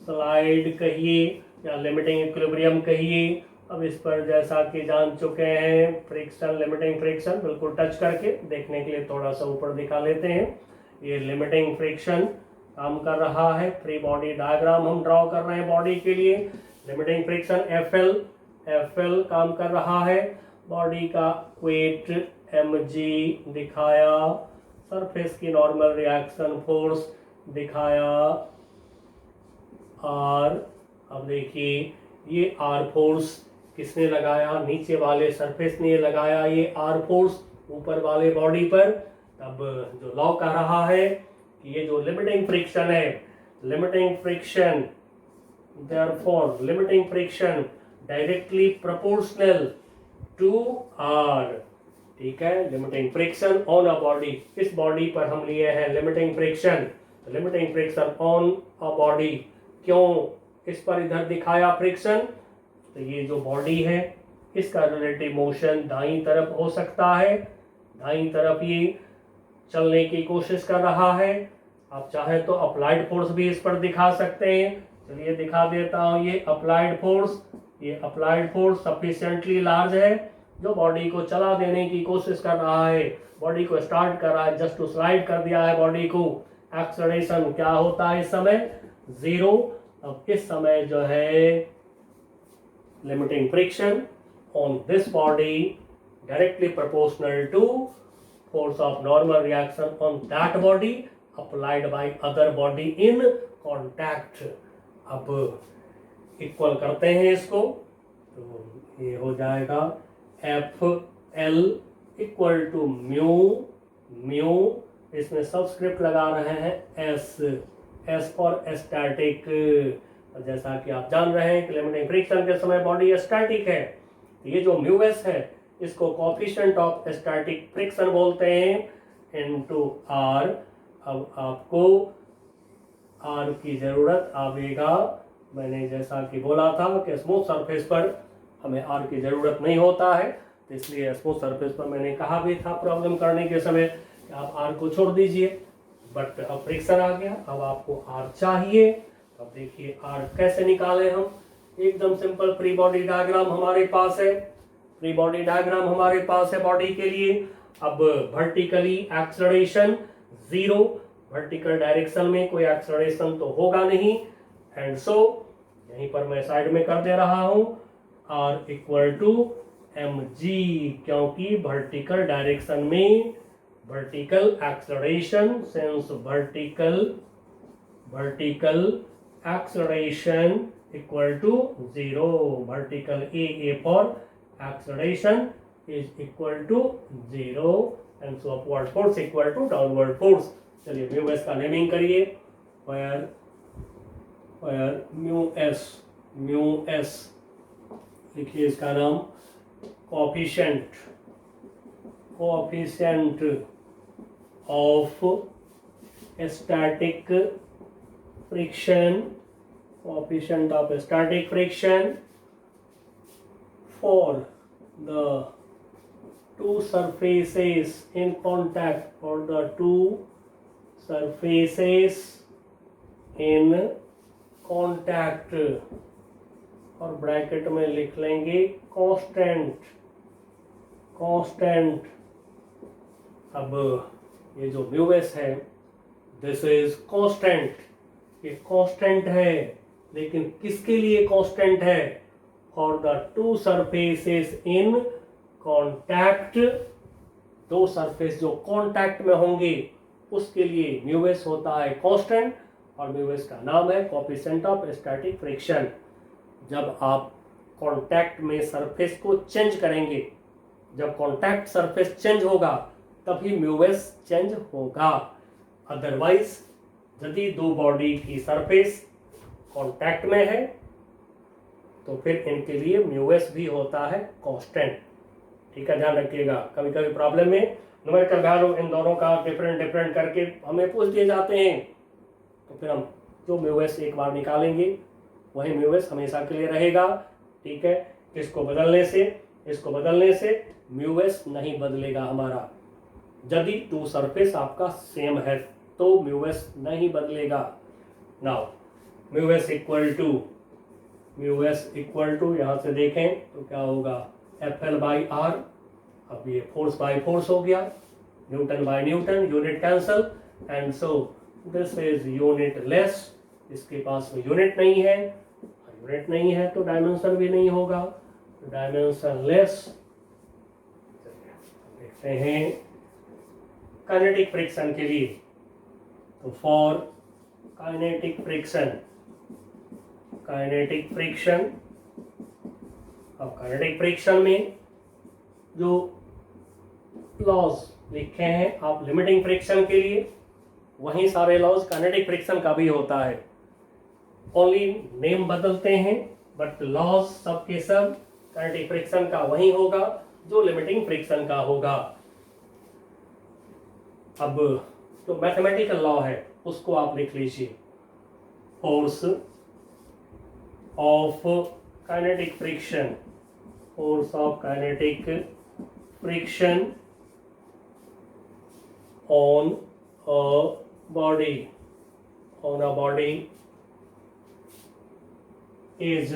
स्लाइड कहिए या लिमिटिंग इक्विलिब्रियम कहिए। अब इस पर जैसा कि जान चुके हैं, फ्रिक्शन, लिमिटिंग फ्रिक्शन, बिल्कुल टच करके देखने के लिए थोड़ा सा ऊपर दिखा लेते हैं। ये लिमिटिंग फ्रिक्शन काम कर रहा है। फ्री बॉडी डायग्राम हम ड्रॉ कर रहे हैं बॉडी के लिए। लिमिटिंग फ्रिक्शन एफ एल काम कर रहा है। बॉडी का वेट mg दिखाया। सरफेस की नॉर्मल रिएक्शन फोर्स दिखाया r। अब देखिए ये r फोर्स किसने लगाया, नीचे वाले सरफेस ने लगाया ये r फोर्स ऊपर वाले बॉडी पर। तब जो लॉ कह रहा है कि ये जो लिमिटिंग फ्रिक्शन है, limiting friction therefore limiting friction directly proportional to r। ठीक है, limiting friction on a body, इस बॉडी पर हम लिए हैं limiting friction. Limiting friction on a body, क्यों इस पर इधर दिखाया फ्रिक्शन, तो ये जो बॉडी है इसका रिलेटिव मोशन दाईं तरफ हो सकता है। दाईं तरफ ये चलने की कोशिश कर रहा है। आप चाहे तो अप्लाइड फोर्स भी इस पर दिखा सकते हैं। चलिए दिखा देता हूँ। ये अप्लाइड फोर्स सफिशिएंटली लार्ज है, जो बॉडी को चला देने की कोशिश कर रहा है, बॉडी को स्टार्ट कर रहा है, जस्ट टू स्लाइड कर दिया है बॉडी को। एक्सेलरेशन क्या होता है इस समय, 0। अब इस समय जो है limiting friction on this body directly proportional to force of normal reaction on that body applied by other body in contact। अब इक्वल करते हैं इसको, तो ये हो जाएगा FL इक्वल टू म्यू, इसमें सबस्क्रिप्ट लगा रहे हैं S फॉर स्टैटिक। जैसा कि आप जान रहे हैं कि लिमिटिंग फ्रिक्शन के समय बॉडी स्टैटिक है, तो ये जो म्यू एस है इसको कोएफिशिएंट ऑफ स्टैटिक फ्रिक्शन बोलते हैं इनटू r। अब आपको r की जरूरत आवेगा। मैंने जैसा कि बोला था कि स्मूथ सरफेस पर हमें r की जरूरत नहीं होता है, तो इसलिए स्मूथ सरफेस पर मैंने कहा भी था प्रॉब्लम करने के समय कि आप r को छोड़ दीजिए। बट अब फ्रिक्शन आ गया, अब आपको r चाहिए। अब देखिए r कैसे निकाले हम, एकदम सिंपल फ्री बॉडी डायग्राम हमारे पास है। फ्री बॉडी डायग्राम हमारे पास है बॉडी के लिए। अब वर्टिकली एक्सेलरेशन 0, वर्टिकल डायरेक्शन में कोई एक्सेलरेशन तो होगा नहीं, एंड सो यहीं पर मैं साइड में कर दे रहा हूं r इक्वल टू mg, क्योंकि वर्टिकल डायरेक्शन में vertical acceleration since vertical acceleration equal to 0, vertical a for acceleration is equal to 0 and so upward force equal to downward force। चलिए म्यू एस का नेमिंग करिए। where म्यू एस लिखिए इसका नाम coefficient of static friction, coefficient of static friction for the two surfaces in contact, for the two surfaces in contact, और ब्रैकेट में लिख लेंगे कांस्टेंट। अब ये जो म्यू एस है दिस इज कांस्टेंट, ये कांस्टेंट है, लेकिन किसके लिए कांस्टेंट है, for the two surfaces in contact. दो सरफेस जो कांटेक्ट में होंगे उसके लिए म्यू एस होता है कांस्टेंट, और म्यू एस का नाम है कोएफिशिएंट ऑफ स्टैटिक फ्रिक्शन। जब आप कांटेक्ट में सरफेस को चेंज करेंगे, जब कांटेक्ट सरफेस चेंज होगा तभी म्यू एस चेंज होगा। अदरवाइज यदि दो बॉडी की सरफेस कांटेक्ट में है तो फिर इनके लिए म्यूएस भी होता है कांस्टेंट। ठीक है, ध्यान रखिएगा। कभी कभी प्रॉब्लम में न्यूमेरिकल वैल्यू इन दोनों का डिफरेंट करके हमें पूछ दिए जाते हैं, तो फिर हम जो म्यूएस एक बार निकालेंगे वही म्यूएस हमेशा के लिए रहेगा। ठीक है, इसको बदलने से म्यूएस नहीं बदलेगा हमारा। यदि टू सरफेस आपका सेम है तो म्यूएस नहीं बदलेगा। नाउ म्यूएस इक्वल टू यहाँ से देखें तो क्या होगा, FL/R। अब ये फोर्स बाय फोर्स हो गया, newton by newton, unit cancel, and so this is unitless. इसके पास में यूनिट नहीं है तो डायमेंशन भी नहीं होगा, डायमेंशन लेस। देखते हैं काइनेटिक फ्रिक्शन के लिए, तो फॉर काइनेटिक फ्रिक्शन अब काइनेटिक फ्रिक्शन में जो लॉज लिखे हैं आप लिमिटिंग फ्रिक्शन के लिए, वही सारे लॉज काइनेटिक फ्रिक्शन का भी होता है। ओनली नेम बदलते हैं बट लॉज सबके सब काइनेटिक फ्रिक्शन का वही होगा जो लिमिटिंग फ्रिक्शन का होगा। अब जो मैथमेटिकल लॉ है उसको आप लिख लीजिए, force of kinetic friction on a body is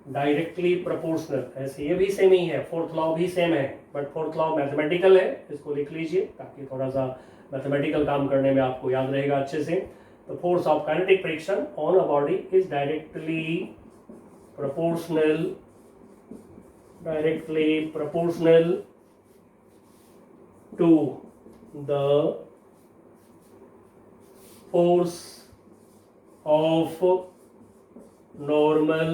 directly proportional. ऐसे ये भी सेम ही है, फोर्थ लॉ भी सेम है, बट फोर्थ लॉ मैथमेटिकल है, इसको लिख लीजिए ताकि थोड़ा सा मैथमेटिकल काम करने में आपको याद रहेगा अच्छे से। तो force of kinetic friction on a body is directly proportional to the force of normal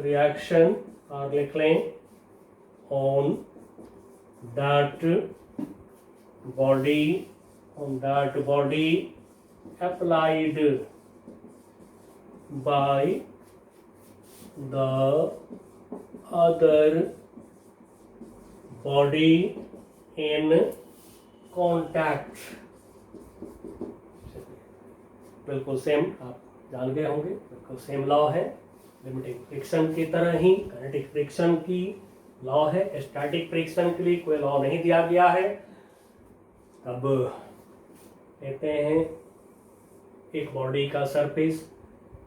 reaction और लिख लें on that body applied by the other body in contact। बिल्कुल सेम, आप जान गए होंगे, बिल्कुल सेम लॉ है, लिमिटिंग फ्रिक्शन की तरह ही काइनेटिक फ्रिक्शन की लॉ है। स्टैटिक फ्रिक्शन के लिए कोई लॉ नहीं दिया गया है। अब कहते हैं एक बॉडी का सरफेस,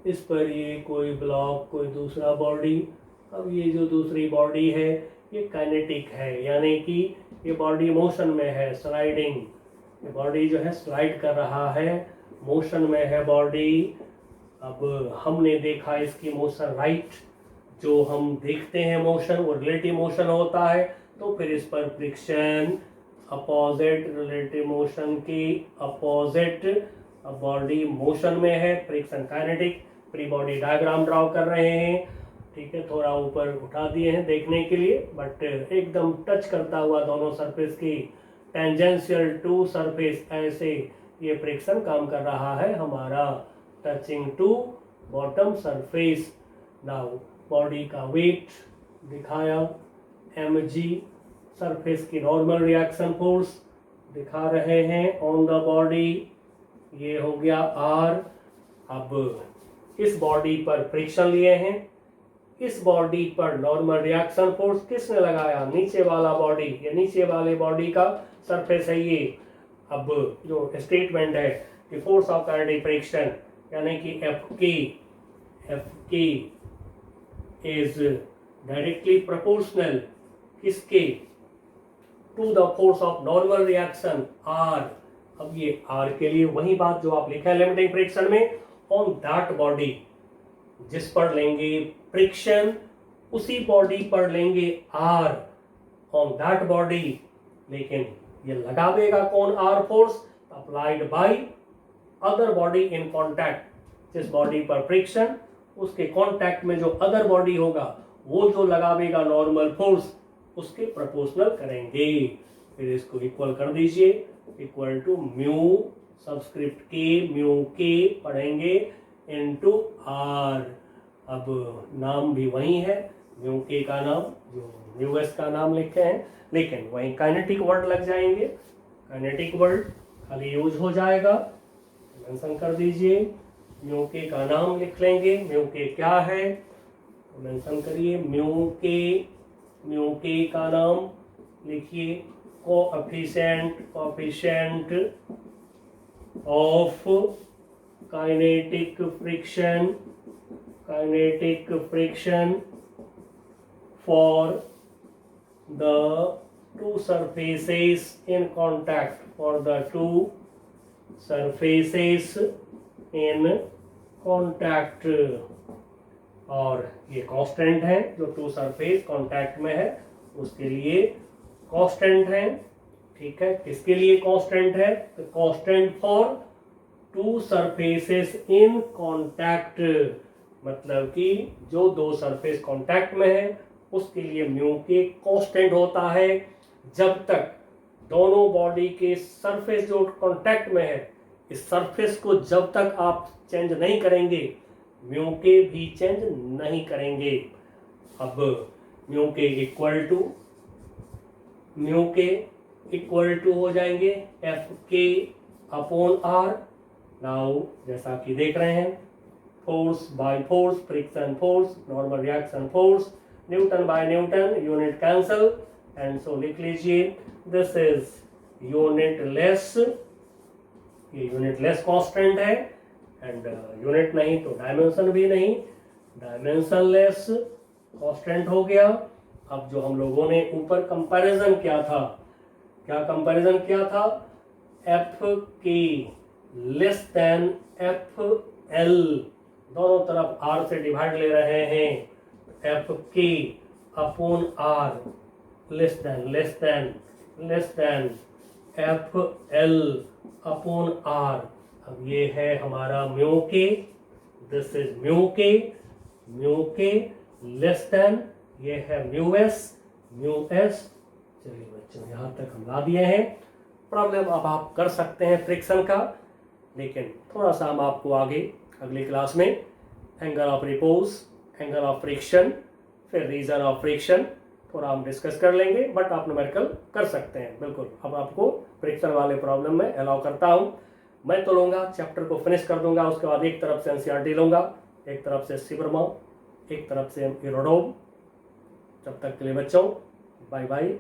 इस पर ये कोई ब्लॉक, कोई दूसरा बॉडी। अब ये जो दूसरी बॉडी है ये काइनेटिक है, यानी कि ये बॉडी मोशन में है, स्लाइडिंग। ये बॉडी जो है स्लाइड कर रहा है, मोशन में है बॉडी। अब हमने देखा इसकी मोशन राइट, जो हम देखते हैं मोशन वो रिलेटिव मोशन होता है, तो फिर इस पर फ्रिक्शन अपोजिट, रिलेटिव मोशन की अपोजिट। अब बॉडी मोशन में है, friction kinetic. Free body diagram draw कर रहे हैं, ठीक है, थोड़ा ऊपर उठा दिए हैं देखने के लिए, बट एकदम टच करता हुआ दोनों सरफेस की, टेंजेंशियल टू सरफेस, ऐसे ये फ्रिक्शन काम कर रहा है हमारा, touching to bottom surface. Now body का वेट दिखाया mg, सरफेस की नॉर्मल रिएक्शन फोर्स दिखा रहे हैं ऑन द बॉडी, ये हो गया r। अब इस बॉडी पर फ्रिक्शन लिए हैं, इस बॉडी पर नॉर्मल रिएक्शन फोर्स किसने लगाया, नीचे वाला बॉडी, ये नीचे वाले बॉडी का सरफेस है ये। अब जो स्टेटमेंट है कि फोर्स ऑफ काइनेटिक फ्रिक्शन यानी कि Fk इज डायरेक्टली प्रोपोर्शनल किसके, to the force of normal reaction R। अब ये R के लिए वही बात जो आप लिखा है लिमिटिंग फ्रिक्शन में, ऑन दैट बॉडी, जिस पर लेंगे फ्रिक्शन उसी बॉडी पर लेंगे R, ऑन दैट बॉडी। लेकिन ये लगा देगा कौन, R force applied by other body in contact. जिस बॉडी पर फ्रिक्शन, उसके कॉन्टैक्ट में जो अदर बॉडी होगा वो जो लगावेगा नॉर्मल फोर्स उसके प्रोपोर्शनल करेंगे। फिर इसको इक्वल कर दीजिए, इक्वल टू म्यू सबस्क्रिप्ट के, म्यू के पढ़ेंगे इनटू आर। अब नाम भी वही है, म्यू के का नाम जो म्यू एस का नाम लिखे हैं, लेकिन वही काइनेटिक वर्ड लग जाएंगे। काइनेटिक वर्ड खाली यूज हो जाएगा, मेंशन कर दीजिए। म्यू के का नाम लिख लेंगे, म्यू के क्या है तो मेंशन करिए। म्यू के का नाम लिखिए, coefficient of kinetic friction for the two surfaces in contact, for the two surfaces in contact। और ये कांस्टेंट है, जो टू सरफेस कांटेक्ट में है उसके लिए कांस्टेंट है। ठीक है, किसके लिए कांस्टेंट है तो constant for to surfaces in contact, मतलब कि जो दो सरफेस कांटेक्ट में है उसके लिए म्यू के कांस्टेंट होता है। जब तक दोनों बॉडी के सरफेस जो कांटेक्ट में है, इस सरफेस को जब तक आप चेंज नहीं करेंगे म्यू के भी चेंज नहीं करेंगे। अब म्यू के इक्वल टू हो जाएंगे F K upon are. Now जैसा कि देख रहे हैं, force by force, friction force, normal reaction force, newton by newton, unit cancel and so लिख लीजिए दिस इज यूनिटलेस। ये यूनिटलेस कांस्टेंट है एंड यूनिट नहीं तो डायमेंशन भी नहीं, डायमेंशनलेस कांस्टेंट हो गया। अब जो हम लोगों ने ऊपर कंपैरिजन किया था, क्या कंपैरिजन किया था, एफ के लेस देन एफ एल, दोनों तरफ आर से डिवाइड ले रहे हैं, F K upon R less than F L upon R. अब ये है हमारा mu K, this is mu K less than, ये है म्यू एस। चलिए बच्चों यहाँ तक हम ला दिए हैं। प्रॉब्लम अब आप कर सकते हैं फ्रिक्शन का, लेकिन थोड़ा सा हम आपको आगे अगली क्लास में angle of repose, angle of friction, फिर रीजन ऑफ फ्रिक्शन थोड़ा हम डिस्कस कर लेंगे। बट आप न्यूमेरिकल कर सकते हैं बिल्कुल। अब आपको फ्रिक्शन वाले प्रॉब्लम में अलाउ करता हूँ। मैं तो लूँगा चैप्टर को फिनिश कर दूंगा, उसके बाद एक तरफ से एनसीईआरटी लूँगा, एक तरफ से सिबरमॉ, एक तरफ से इरोडोम। तब तक के लिए बच्चों बाय बाय।